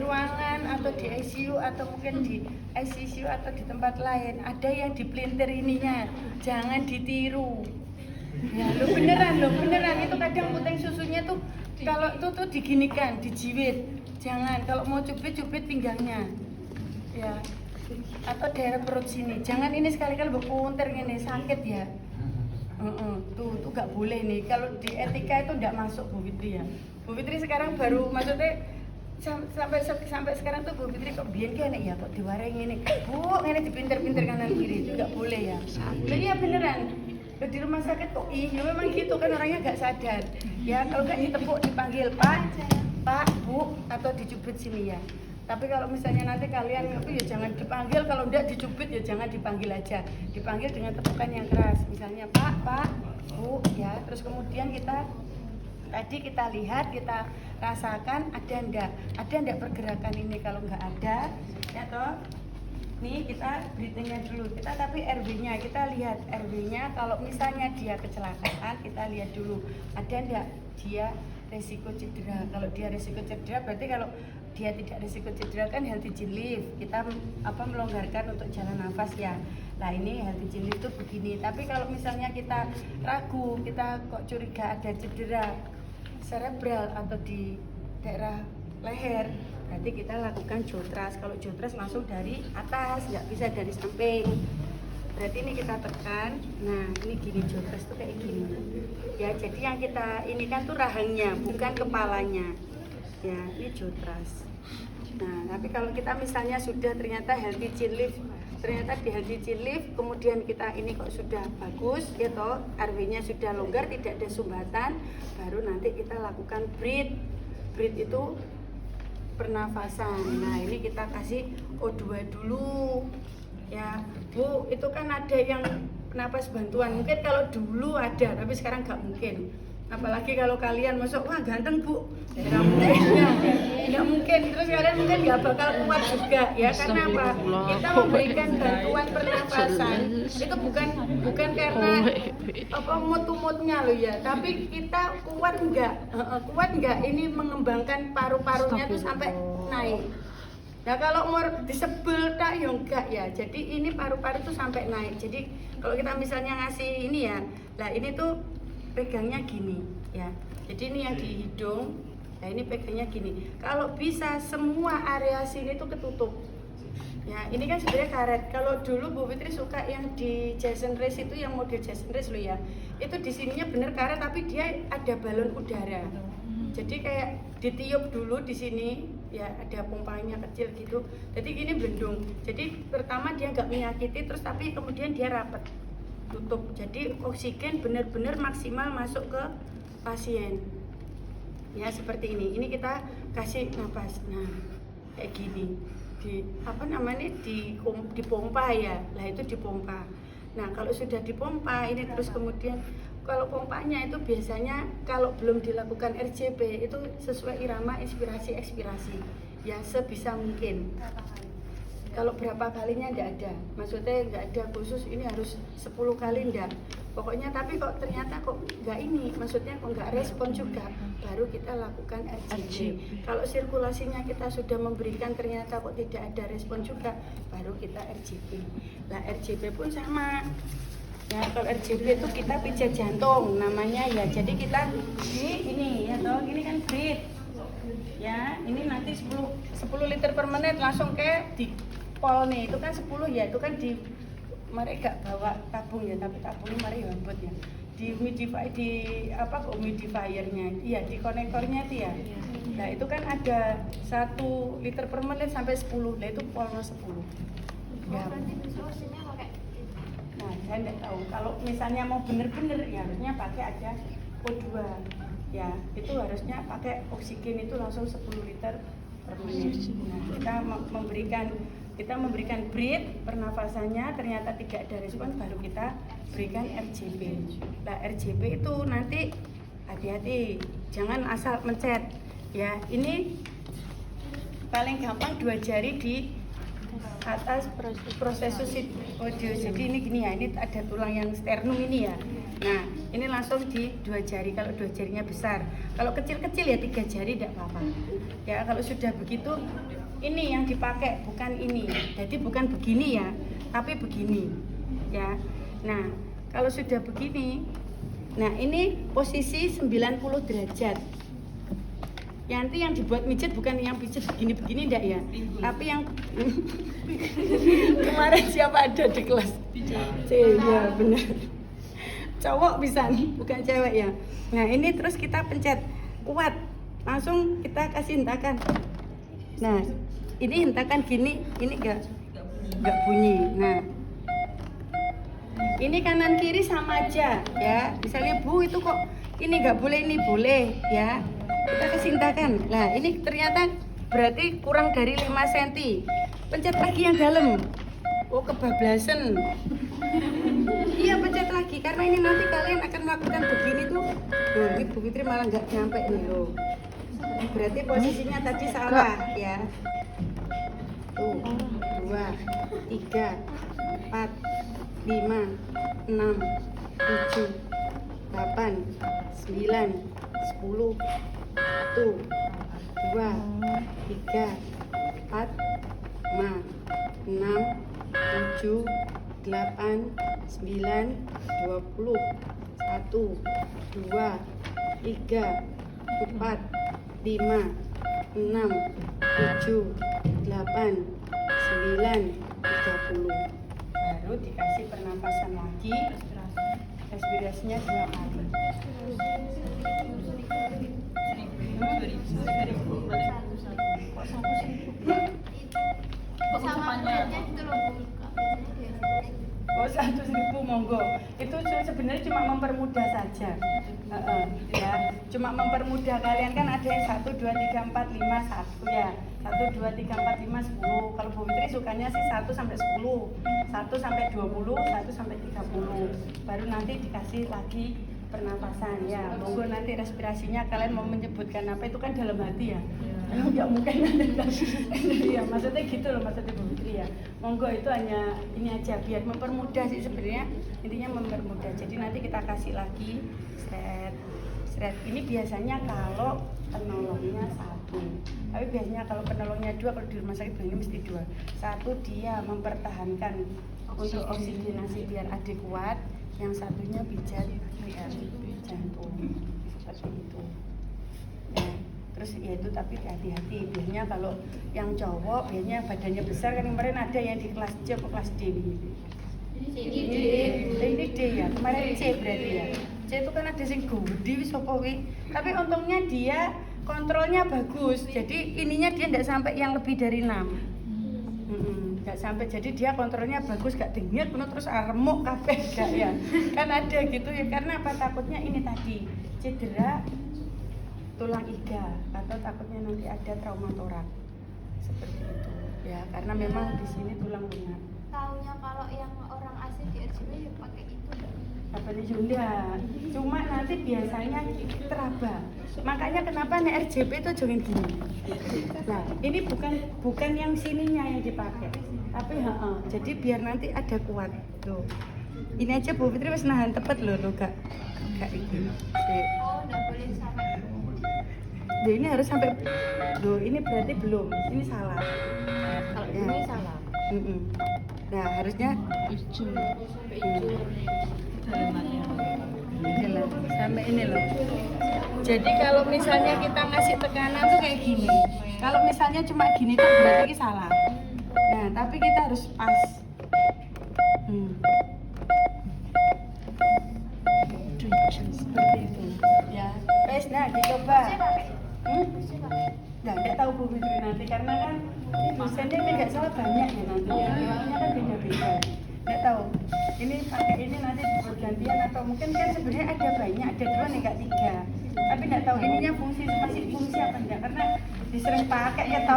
ruangan atau di ICU atau mungkin di ICU atau di tempat lain ada yang dipelintir ininya, jangan ditiru. Ya, lo beneran itu kadang puteng susunya tuh kalau itu tuh diginikan, dijiwit. Jangan, kalau mau cubit pinggangnya. Ya. Atau daerah perut sini. Jangan ini sekali-kali berpunter gini, sakit ya. Tuh gak boleh nih. Kalau di etika itu enggak masuk Bu Fitri ya. Bu Fitri sekarang baru maksudnya sampai sekarang tuh Bu Fitri kok biyen kene ya kok diwareng ini. Bu, ini dipinter-pinter kanan kiri itu enggak boleh ya. Jadi ya beneran. Di rumah sakit kok iya memang gitu kan orangnya enggak sadar. Ya kalau enggak ditepuk dipanggil Pak, Bu atau dicubit sini ya. Tapi kalau misalnya nanti kalian itu ya jangan dipanggil, kalau enggak dicubit ya jangan dipanggil aja. Dipanggil dengan tepukan yang keras. Misalnya Pak, Bu ya. Terus kemudian kita lihat, kita rasakan ada enggak pergerakan ini. Kalau enggak ada, ya toh. Nih kita breathing-nya dulu. Tapi RW-nya kita lihat RW-nya kalau misalnya dia kecelakaan, kita lihat dulu ada enggak dia resiko cedera. Kalau dia resiko cedera berarti kalau dia tidak risiko cedera kan healthy chin lift, kita melonggarkan untuk jalan nafas ya. Nah ini healthy chin lift itu begini. Tapi kalau misalnya kita ragu, kita kok curiga ada cedera cerebral atau di daerah leher, berarti kita lakukan jotras. Kalau jotras langsung dari atas, nggak bisa dari samping. Berarti ini kita tekan. Nah ini gini, jotras tuh kayak gini. Ya jadi yang kita ini kan tuh rahangnya, bukan kepalanya. Ya ini jotras. Nah tapi kalau kita misalnya sudah ternyata healthy chin lift, ternyata di healthy chin lift kemudian kita ini kok sudah bagus ya toh, RW-nya sudah longgar, tidak ada sumbatan, baru nanti kita lakukan breathe itu pernafasan. Nah ini kita kasih O2 dulu ya Bu. Itu kan ada yang napas bantuan, mungkin kalau dulu ada tapi sekarang nggak mungkin. Apalagi kalau kalian masuk, wah ganteng Bu, nggak mungkin ya, nggak mungkin. Terus kalian mungkin nggak bakal kuat juga ya, karena apa? Kita memberikan bantuan pernapasan itu bukan karena mood-moodnya loh ya, tapi kita kuat nggak ini mengembangkan paru-parunya tuh sampai naik. Nah kalau mau disebel tak ya enggak ya, jadi ini paru-paru tuh sampai naik. Jadi kalau kita misalnya ngasih ini ya, nah ini tuh pegangnya gini ya, jadi ini yang di hidung, nah ini pegangnya gini. Kalau bisa semua area sini tuh ketutup ya, ini kan sebenarnya karet. Kalau dulu Bu Fitri suka yang di Jason Race itu, yang model Jason Race loh ya, itu di sininya bener karet tapi dia ada balon udara, jadi kayak ditiup dulu di sini ya, ada pompanya kecil gitu, jadi gini belendung. Jadi pertama dia nggak menyakiti, terus tapi kemudian dia rapat tutup, jadi oksigen benar-benar maksimal masuk ke pasien ya, seperti ini kita kasih nafas. Nah kayak gini dipompa ya, lah itu dipompa. Nah kalau sudah dipompa ini terus kemudian kalau pompanya itu biasanya kalau belum dilakukan RJP itu sesuai irama inspirasi ekspirasi ya, sebisa mungkin. Kalau berapa kalinya enggak ada, maksudnya enggak ada khusus ini harus 10 kali enggak. Pokoknya tapi kok ternyata kok enggak ini, maksudnya kok enggak respon juga, baru kita lakukan RJP. Kalau sirkulasinya kita sudah memberikan ternyata kok tidak ada respon juga, baru kita RJP. Nah RJP pun sama. Ya kalau RJP itu kita pijat jantung namanya ya. Jadi kita di ini ya toh, ini kan breathe. Ya, ini nanti 10 liter per menit langsung ke di pol nih, itu kan 10 ya, itu kan di mereka bawa tabung ya, tapi tabungnya mari buat ya. Di humidify di humidifiernya, iya di konektornya itu ya. Nah, itu kan ada 1 liter per menit sampai 10. Nah, itu polnya 10. Ya. Nah, saya enggak tahu. Kalau misalnya mau bener-bener ya harusnya pakai aja O2. Ya, itu harusnya pakai oksigen itu langsung 10 liter per menit. Nah, kita memberikan breathe pernafasannya, ternyata tidak ada respon, baru kita berikan RJP. Nah RJP itu nanti hati-hati, jangan asal mencet ya. Ini paling gampang 2 jari di atas prosesus audio. Jadi ini gini ya, ini ada tulang yang sternum ini ya. Nah ini langsung di 2 jari, kalau 2 jarinya besar. Kalau kecil-kecil ya 3 jari tidak apa-apa. Ya, kalau sudah begitu, ini yang dipakai, bukan ini. Jadi bukan begini ya, tapi begini. Ya. Nah, kalau sudah begini, nah ini posisi 90 derajat. Nanti yang dibuat mijet bukan yang pijet begini-begini enggak ya? Tapi yang kemarin siapa ada di kelas? Iya, benar. Cowok bisa, bukan cewek ya. Nah, ini terus kita pencet kuat. Langsung kita kasih hentakan. Nah, ini hentakan gini, ini enggak bunyi. Nah, ini kanan kiri sama aja ya. Misalnya Bu itu kok ini enggak boleh, ini boleh ya. Kita kasih hentakan. Nah, ini ternyata berarti kurang dari 5 cm. Pencet lagi yang dalam. Oh, kebablasan. Iya, pencet lagi karena ini nanti kalian akan melakukan begini tuh. Loh, ini Bu Fitri malah nggak nyampe nih loh. Berarti posisinya tadi salah ya. Tuh, 2, 3, 4, 5, 6, 7, 8, 9, 10, 1, 2, 3, 4, 5, 6, 7, 8, 9, 20, 1, 2, 3, 4, 5, 6, 7, 8, 9, 30. Baru dikasih pernapasan lagi, respirasinya 2 kali. Oh, 1.000 monggo. Itu sebenarnya cuma mempermudah saja. Ya, cuma mempermudah kalian kan ada yang 1, 2, 3, 4, 5, 1 ya. 1, 2, 3, 4, 5, 10. Kalau Bu Fitri sukanya sih 1 sampai 10, 1 sampai 20, 1 sampai 30. Baru nanti dikasih lagi pernapasan ya. Monggo nanti respirasinya kalian mau menyebutkan apa itu kan dalam hati ya. Nggak mungkin ya, maksudnya gitu loh, maksudnya Bu Fitri ya. Monggo itu hanya ini aja biar mempermudah sih sebenarnya, intinya mempermudah. Jadi nanti kita kasih lagi seret. Ini biasanya kalau penolongnya 1, tapi biasanya kalau penolongnya 2, kalau di rumah sakit begini mesti 2. 1 dia mempertahankan untuk oksigenasi biar adekuat, yang satunya pijat jantung seperti itu. Nah, terus ya itu tapi hati-hati. Biasanya kalau yang cowok biasanya badannya besar kan, kemarin ada yang di kelas C atau kelas D gitu. Ini D ya, kemarin C berarti ya. C itu kan ada sing gede wis apa wi. Tapi untungnya dia kontrolnya bagus. Jadi ininya dia enggak sampai yang lebih dari 6. Enggak sampai, jadi dia kontrolnya bagus, gak dingin penuh terus remuk kabeh gak ya. Kan ada gitu ya, karena apa, takutnya ini tadi cedera tulang iga atau takutnya nanti ada trauma torak. Seperti itu ya, karena memang di sini tulang lunak. Taunya kalau yang orang asing di RJP ya pakai itu apa nih Junda, cuma nanti biasanya teraba. Makanya kenapa nih RJP itu jangan gini. Nah, ini bukan yang sininya yang dipakai, tapi jadi biar nanti ada kuat tuh. Ini aja Bu Fitri wis nahan tepet loh gak ini. Oh, enggak boleh sampai. Loh, ini harus sampai. Loh, ini berarti belum. Ini salah. Kalau Ya. ini salah. Nah, harusnya Hijau. sampai ini loh. Jadi kalau misalnya kita ngasih tekanan tuh kayak gini. Kalau misalnya cuma gini tuh berarti salah. Nah, tapi kita harus pas. Seperti itu. Ya, wes nah dicoba. Nah, nggak tahu Bu Fitri nanti karena kan dosennya ini nggak salah banyak ya nanti ya. Orangnya kan beda-beda. Nggak tahu. Ini pakai ini nanti dibuat gantian atau mungkin kan sebenarnya ada banyak, ada 2 nih nggak 3. Tapi nggak tahu ininya masih fungsi apa enggak karena disering pakai ya tahun